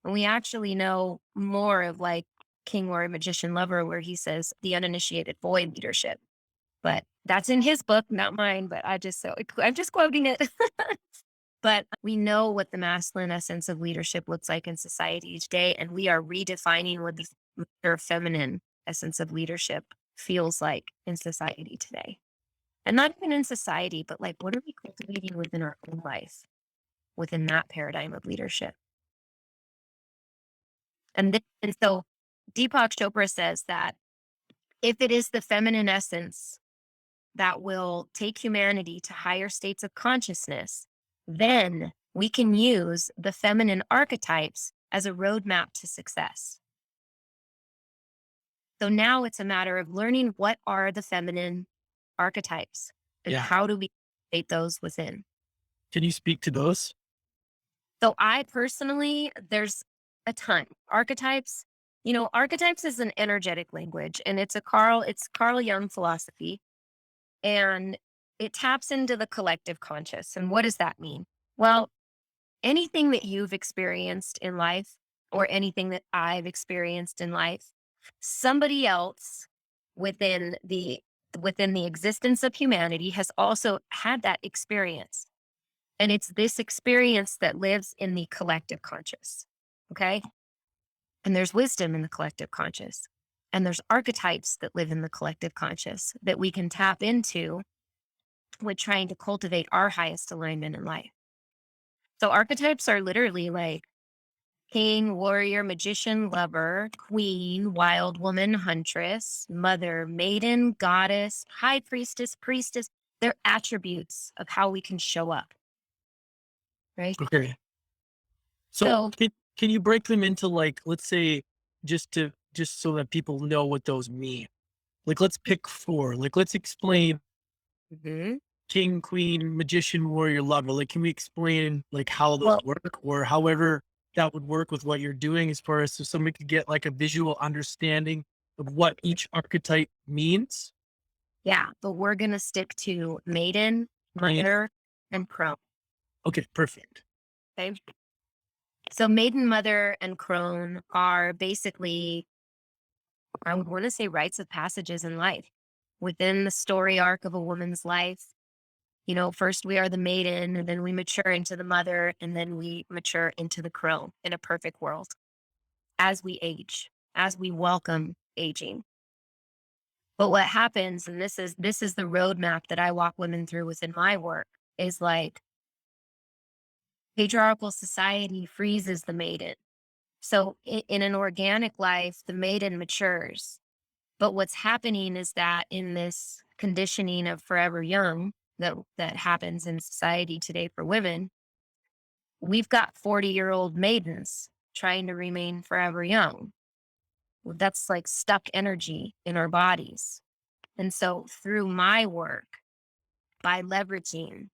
Speaker 2: and we actually know more of like King Warrior Magician Lover, where he says the uninitiated boy leadership. But that's in his book, not mine. But I'm just quoting it. But we know what the masculine essence of leadership looks like in society each day, and we are redefining what the mature feminine essence of leadership feels like in society today. And not even in society, but like what are we cultivating within our own life, within that paradigm of leadership? And so Deepak Chopra says that if it is the feminine essence that will take humanity to higher states of consciousness, then we can use the feminine archetypes as a roadmap to success. So now it's a matter of learning what are the feminine archetypes and
Speaker 1: Yeah.
Speaker 2: how do we create those within.
Speaker 1: Can you speak to those?
Speaker 2: So I personally, there's a ton. Archetypes is an energetic language and it's Carl Jung philosophy, and it taps into the collective conscious. And what does that mean? Well, anything that you've experienced in life or anything that I've experienced in life, somebody else within the within the existence of humanity has also had that experience. And it's this experience that lives in the collective conscious. Okay? And there's wisdom in the collective conscious. And there's archetypes that live in the collective conscious that we can tap into with trying to cultivate our highest alignment in life. So archetypes are literally like king, warrior, magician, lover, queen, wild woman, huntress, mother, maiden, goddess, high priestess, priestess. They're attributes of how we can show up. Right?
Speaker 1: Okay. So
Speaker 2: So
Speaker 1: can you break them into like, let's say, just so that people know what those mean? Like, let's pick four. Like, let's explain
Speaker 2: mhm.
Speaker 1: king, queen, magician, warrior, lover. Like, can we explain like how those
Speaker 2: Well,
Speaker 1: work or however that would work with what you're doing as far as so somebody could get like a visual understanding of what each archetype means?
Speaker 2: yeah, but we're going to stick to maiden,
Speaker 1: Right.
Speaker 2: mother, and crone.
Speaker 1: Okay, perfect.
Speaker 2: Okay. So maiden, mother, and crone are basically, I would want to say, rites of passages in life within the story arc of a woman's life. First we are the maiden, and then we mature into the mother, and then we mature into the crone in a perfect world as we age, as we welcome aging. But what happens, and this is the roadmap that I walk women through within my work, is like patriarchal society freezes the maiden. So in an organic life, the maiden matures But what's happening is that in this conditioning of forever young that happens in society today for women, we've got 40-year-old maidens trying to remain forever young. Well, that's like stuck energy in our bodies. And so through my work, by leveraging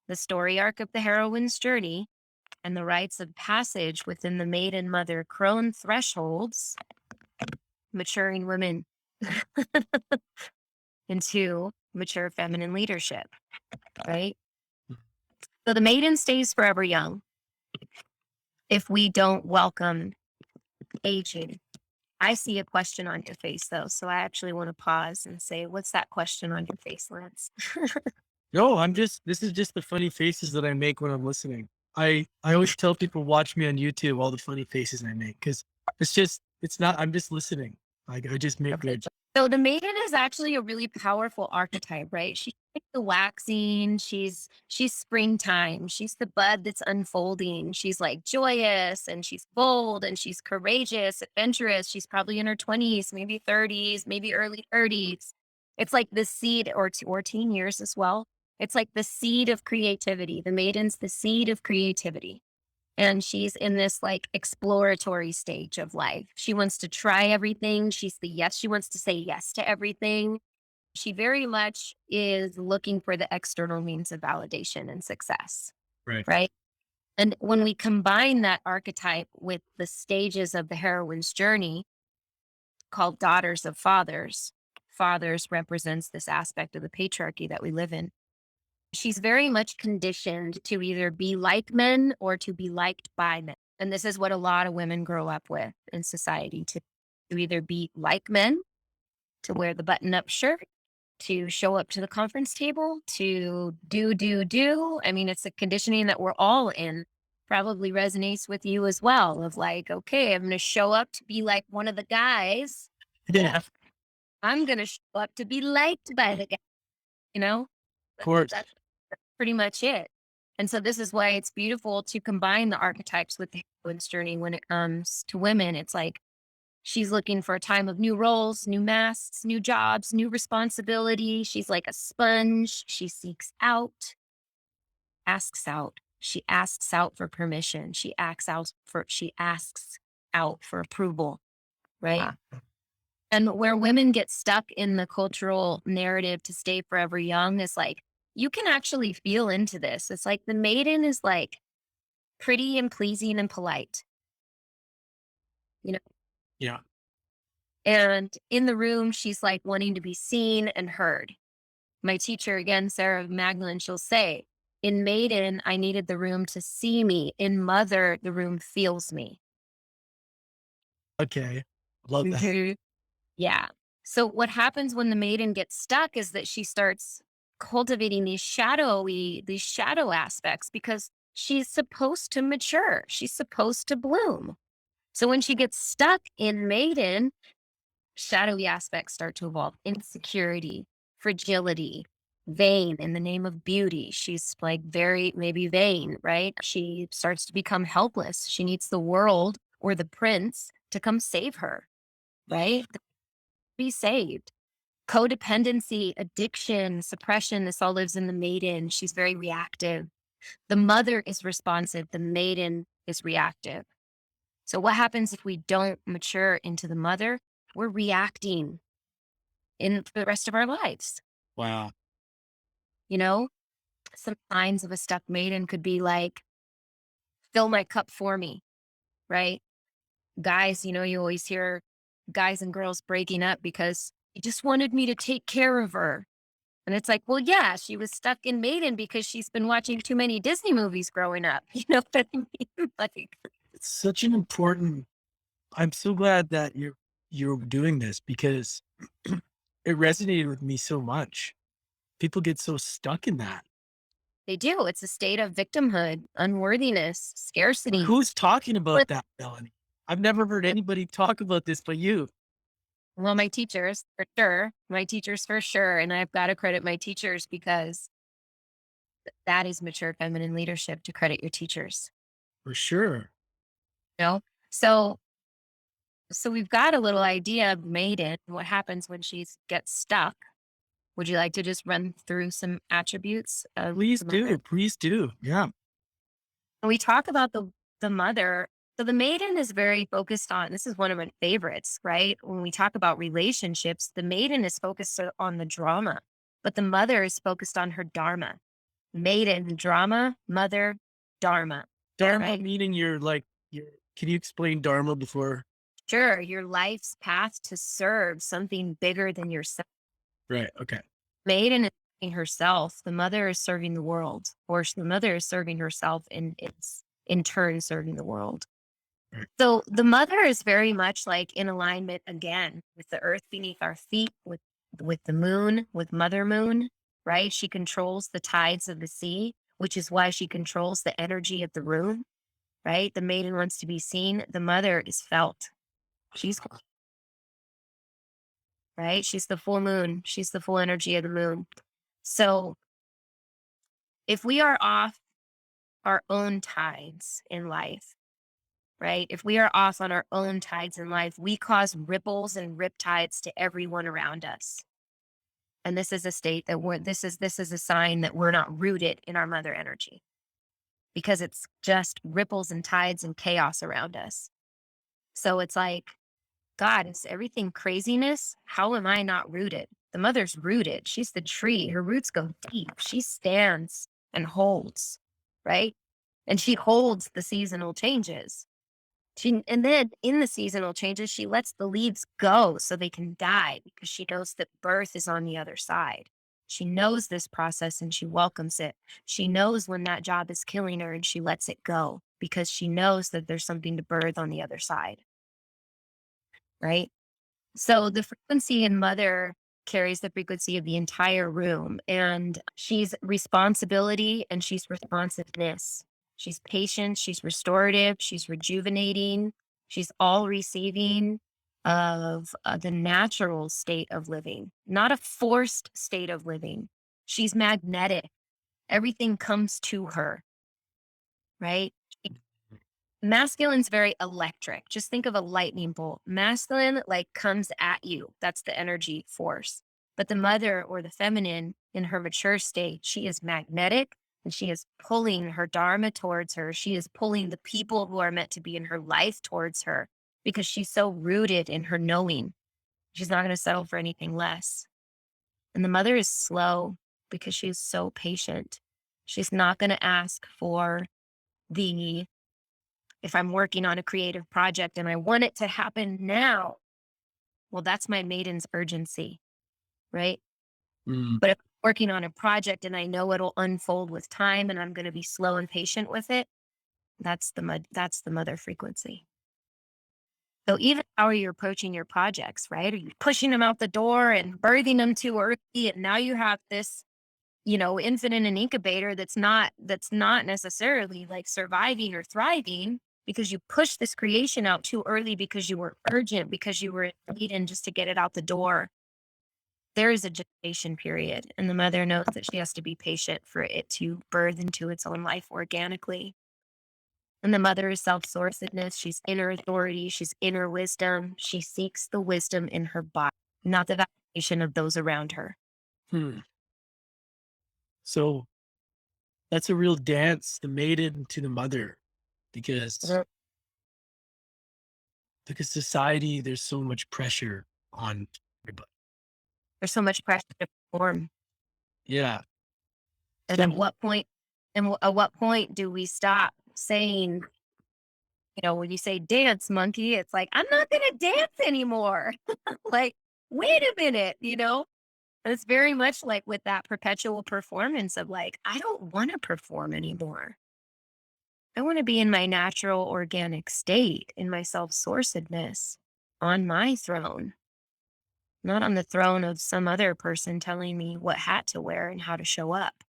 Speaker 2: the story arc of the heroine's journey and the rites of passage within the maiden mother crone thresholds, maturing women into mature feminine leadership, right? So the maiden stays forever young if we don't welcome aging. I see a question on your face though, so I actually want to pause and say, what's that question on your face, Lance?
Speaker 1: No, this is just the funny faces that I make when I'm listening. I always tell people watch me on YouTube, all the funny faces I make, because it's not, I'm just listening. I just make
Speaker 2: Okay.
Speaker 1: good.
Speaker 2: So the maiden is actually a really powerful archetype, right? She's like the waxing, she's springtime, she's the bud that's unfolding. She's like joyous and she's bold and she's courageous, adventurous. She's probably in her 20s, maybe 30s, maybe early 30s. It's like the seed or teen years as well. It's like the seed of creativity. The maiden's the seed of creativity. And she's in this like exploratory stage of life. She wants to try everything. She wants to say yes to everything. She very much is looking for the external means of validation and success,
Speaker 1: Right.
Speaker 2: right? And when we combine that archetype with the stages of the heroine's journey called daughters of fathers, fathers represents this aspect of the patriarchy that we live in. She's very much conditioned to either be like men or to be liked by men. And this is what a lot of women grow up with in society to either be like men, to wear the button up shirt, to show up to the conference table, to do. I mean, it's a conditioning that we're all in. Probably resonates with you as well of like, okay, I'm going to show up to be like one of the guys.
Speaker 1: Yeah, of
Speaker 2: I'm going to show up to be liked by the guy, you know?
Speaker 1: course.
Speaker 2: That's pretty much it. And so this is why it's beautiful to combine the archetypes with the heroine's journey when it comes to women. It's like she's looking for a time of new roles, new masks, new jobs, new responsibility. She's like a sponge. She seeks out, asks out. She asks out for permission. She asks out for approval, right?
Speaker 1: Wow.
Speaker 2: And where women get stuck in the cultural narrative to stay forever young is like, you can actually feel into this. It's like the maiden is like pretty and pleasing and polite, you know,
Speaker 1: Yeah.
Speaker 2: and in the room, she's like wanting to be seen and heard. My teacher, again, Sarah Magdalene, she'll say, in maiden, I needed the room to see me. In mother, the room feels me.
Speaker 1: Okay. Love that.
Speaker 2: Mhm. Yeah. So what happens when the maiden gets stuck is that she starts cultivating these shadow aspects because she's supposed to mature. She's supposed to bloom. So when she gets stuck in maiden, shadowy aspects start to evolve. Insecurity, fragility, vain in the name of beauty. She's like very maybe vain, right? She starts to become helpless. She needs the world or the prince to come save her, right? Be saved. Codependency, addiction, suppression, this all lives in the maiden. She's very reactive. The mother is responsive, the maiden is reactive. So, what happens if we don't mature into the mother? We're reacting in for the rest of our lives.
Speaker 1: Wow.
Speaker 2: You know, some signs of a stuck maiden could be like, fill my cup for me, right? Guys, you always hear guys and girls breaking up because he just wanted me to take care of her. And it's like, well, yeah, she was stuck in Maiden because she's been watching too many Disney movies growing up. You know what I mean? Like,
Speaker 1: It's such an important, I'm so glad that you're doing this because it resonated with me so much. People get so stuck in that.
Speaker 2: they do. It's a state of victimhood, unworthiness, scarcity.
Speaker 1: Who's talking about
Speaker 2: But,
Speaker 1: that, Melanie? I've never heard anybody talk about this but you.
Speaker 2: well, my teachers, for sure. My teachers, for sure. And I've got to credit my teachers because that is mature feminine leadership to credit your teachers.
Speaker 1: For sure.
Speaker 2: You know? So So we've got a little idea of maiden, what happens when she gets stuck. Would you like to just run through some attributes of
Speaker 1: Please
Speaker 2: the
Speaker 1: do.
Speaker 2: mother?
Speaker 1: Please do. Yeah.
Speaker 2: When we talk about the mother, so the maiden is very focused on, this is one of my favorites, right? When we talk about relationships, the maiden is focused on the drama, but the mother is focused on her dharma. Maiden, drama, mother, dharma,
Speaker 1: Dharma
Speaker 2: right?
Speaker 1: meaning you're like, you're, can you explain Dharma before?
Speaker 2: Sure, your life's path to serve something bigger than yourself.
Speaker 1: Right. Okay.
Speaker 2: Maiden is serving herself. The mother is serving the world, or the mother is serving herself, and it's in turn serving the world.
Speaker 1: Right.
Speaker 2: So the mother is very much like in alignment again with the earth beneath our feet, with the moon, with Mother Moon, right? She controls the tides of the sea, which is why she controls the energy of the room, right? The maiden wants to be seen. The mother is felt. She's right. She's the full moon. She's the full energy of the moon. So if we are off our own tides in life, right? If we are off on our own tides in life, we cause ripples and riptides to everyone around us. And this is a state that this is a sign that we're not rooted in our mother energy because it's just ripples and tides and chaos around us. So it's like, God, is everything craziness? How am I not rooted? The mother's rooted. She's the tree. Her roots go deep. She stands and holds, right? And she holds the seasonal changes. And then in the seasonal changes, she lets the leaves go so they can die because she knows that birth is on the other side. She knows this process and she welcomes it. She knows when that job is killing her and she lets it go because she knows that there's something to birth on the other side, right? So the frequency in mother carries the frequency of the entire room, and she's responsibility and she's responsiveness. She's patient, she's restorative, she's rejuvenating, she's all receiving of the natural state of living, not a forced state of living. She's magnetic. Everything comes to her, right? Masculine's very electric. Just think of a lightning bolt. Masculine like comes at you. That's the energy force. But the mother or the feminine in her mature state, she is magnetic and she is pulling her dharma towards her. She is pulling the people who are meant to be in her life towards her because she's so rooted in her knowing. She's not going to settle for anything less. And the mother is slow because she's so patient. She's not going to ask for the if I'm working on a creative project and I want it to happen now, well, that's my maiden's urgency, right?
Speaker 1: Mm.
Speaker 2: But if I'm working on a project and I know it'll unfold with time and I'm going to be slow and patient with it, that's the mother frequency. So even how are you approaching your projects, right? Are you pushing them out the door and birthing them too early? And now you have this, infant in an incubator that's not necessarily like surviving or thriving because you pushed this creation out too early because you were urgent, because you were in just to get it out the door. There is a gestation period, and the mother knows that she has to be patient for it to birth into its own life organically. And the mother is self-sourcedness. She's inner authority. She's inner wisdom. She seeks the wisdom in her body, not the validation of those around her.
Speaker 1: Hmm. So that's a real dance, the maiden to the mother, because society, there's so much pressure on everybody.
Speaker 2: There's so much pressure to perform.
Speaker 1: Yeah.
Speaker 2: And at
Speaker 1: So
Speaker 2: what point at what point do we stop saying, when you say dance monkey, it's like, I'm not gonna dance anymore. Like, wait a minute, And it's very much like with that perpetual performance of like, I don't want to perform anymore. I want to be in my natural organic state, in my self-sourcedness, on my throne, not on the throne of some other person telling me what hat to wear and how to show up.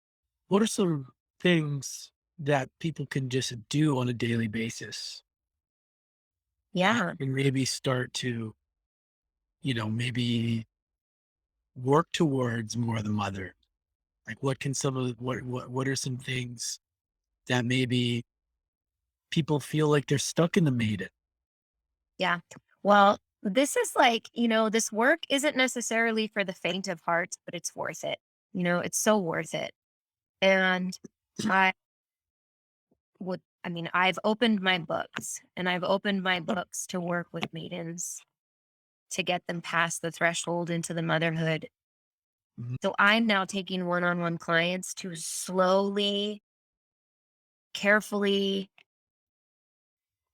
Speaker 1: what are some things that people can just do on a daily basis
Speaker 2: Yeah.
Speaker 1: and maybe start to, maybe work towards more of the mother? Like what can some of what are some things that maybe people feel like they're stuck in the maiden?
Speaker 2: Yeah. Well, this is like, this work isn't necessarily for the faint of heart, but it's worth it. It's so worth it. And I I've opened my books and I've opened my books to work with maidens to get them past the threshold into the motherhood.
Speaker 1: Mhm.
Speaker 2: So I'm now taking one on one clients to slowly, carefully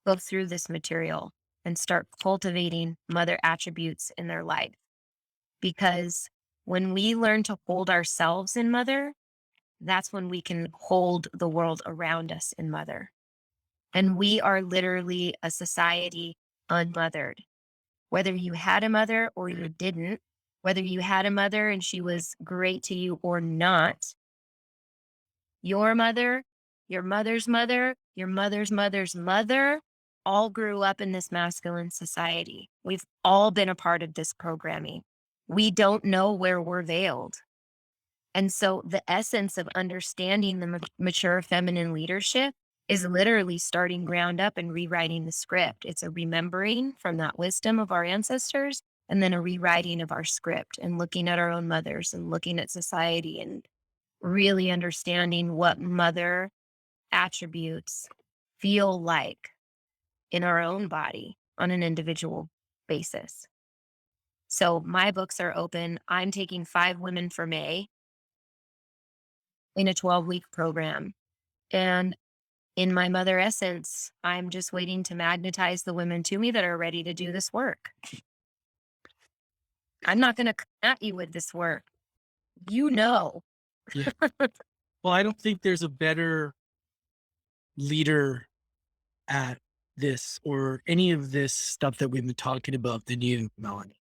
Speaker 2: go through this material and start cultivating mother attributes in their life. Because when we learn to hold ourselves in mother, that's when we can hold the world around us in mother. And we are literally a society unmothered. Whether you had a mother or you didn't, whether you had a mother and she was great to you or not, your mother, your mother's mother, your mother's mother's mother all grew up in this masculine society. We've all been a part of this programming. We don't know where we're veiled. And so the essence of understanding the mature feminine leadership is literally starting ground up and rewriting the script. It's a remembering from that wisdom of our ancestors and then a rewriting of our script and looking at our own mothers and looking at society and really understanding what mother attributes feel like in our own body on an individual basis. So my books are open. I'm taking 5 women for May in a 12-week program. And in my mother essence, I'm just waiting to magnetize the women to me that are ready to do this work. I'm not going to come at you with this work. You know.
Speaker 1: Yeah. Well, I don't think there's a better leader at this or any of this stuff that we've been talking about than you, Melanie.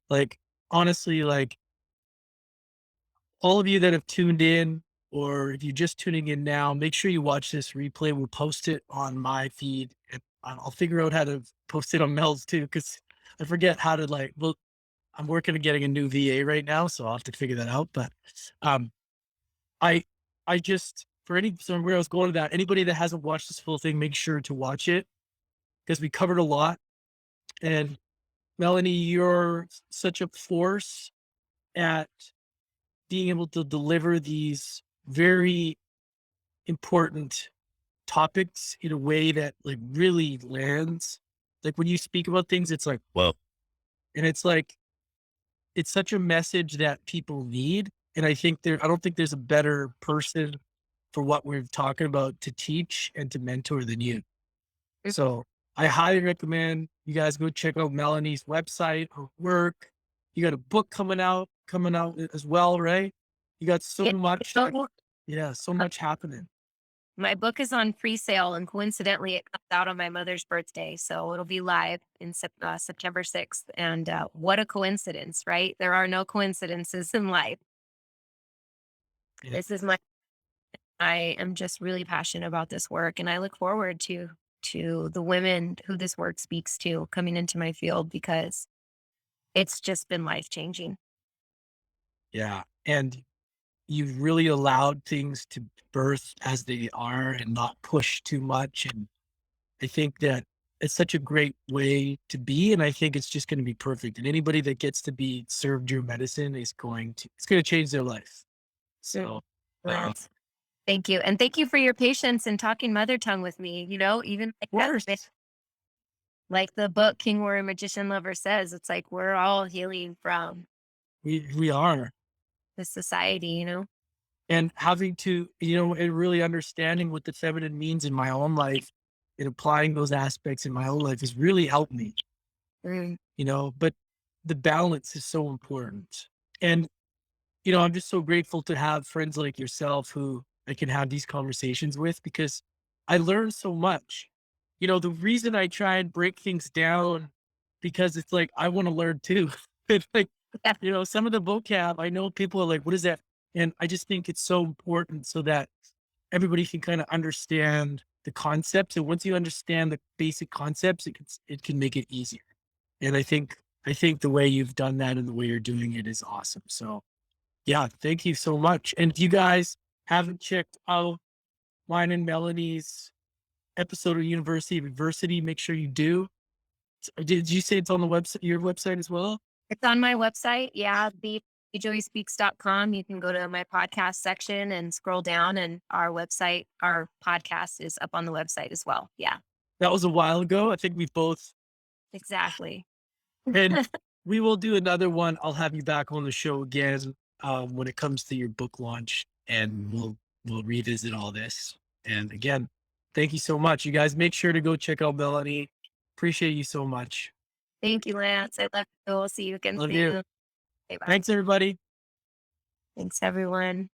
Speaker 1: Like, honestly, like all of you that have tuned in, or if you're just tuning in now, make sure you watch this replay. We'll post it on my feed and I'll figure out how to post it on Mel's too. Cause I forget how to well, I'm working on getting a new VA right now. So I'll have to figure that out. But, um, I, I just, for where I was going to that, anybody that hasn't watched this full thing, make sure to watch it because we covered a lot. And Melanie, you're such a force at being able to deliver these very important topics in a way that like really lands. Like when you speak about things, it's like, whoa. And it's like, it's such a message that people need. And I don't think there's a better person for what we're talking about to teach and to mentor than you. So I highly recommend you guys go check out Melanie's website, her work. You got a book coming out as well, right? You got so
Speaker 2: Yeah.
Speaker 1: much,
Speaker 2: So
Speaker 1: yeah, so much happening.
Speaker 2: my book is on pre-sale, and coincidentally, it comes out on my mother's birthday, so it'll be live in September 6th. And what a coincidence, right? There are no coincidences in life.
Speaker 1: Yeah.
Speaker 2: This is my. I am just really passionate about this work, and I look forward to the women who this work speaks to coming into my field because it's just been life changing.
Speaker 1: Yeah. And you've really allowed things to birth as they are and not push too much. And I think that it's such a great way to be. And I think it's just going to be perfect. And anybody that gets to be served your medicine it's going to change their life. So, of
Speaker 2: Thank you. And thank you for your patience in talking mother tongue with me. Even like that,
Speaker 1: course,
Speaker 2: like the book King Warrior Magician Lover says, it's like we're all healing from
Speaker 1: we are.
Speaker 2: the society.
Speaker 1: And having to, and really understanding what the feminine means in my own life and applying those aspects in my own life has really helped me,
Speaker 2: Mm,
Speaker 1: but the balance is so important. And, I'm just so grateful to have friends like yourself who I can have these conversations with because I learn so much. The reason I try and break things down because it's like I want to learn too. It's like,
Speaker 2: yeah,
Speaker 1: some of the vocab, I know people are like, what is that? And I just think it's so important so that everybody can kind of understand the concepts. And once you understand the basic concepts, it can make it easier. And I think the way you've done that and the way you're doing it is awesome. So yeah, thank you so much. And if you guys haven't checked out mine and Melanie's episode of University of Adversity, make sure you do. Did you say it's on the website, your website as well?
Speaker 2: It's on my website. Yeah, thejoyspeaks.com. You can go to my podcast section and scroll down, and our website, our podcast is up on the website as well. Yeah,
Speaker 1: That was a while ago. I think we both,
Speaker 2: exactly.
Speaker 1: and we will do another one. I'll have you back on the show again when it comes to your book launch, and we'll revisit all this. And again, thank you so much. You guys make sure to go check out Melanie. Appreciate you so much.
Speaker 2: Thank you, Lance. I love you. We'll see you again
Speaker 1: Love you.
Speaker 2: soon. Bye bye.
Speaker 1: Thanks, everybody.
Speaker 2: Thanks, everyone.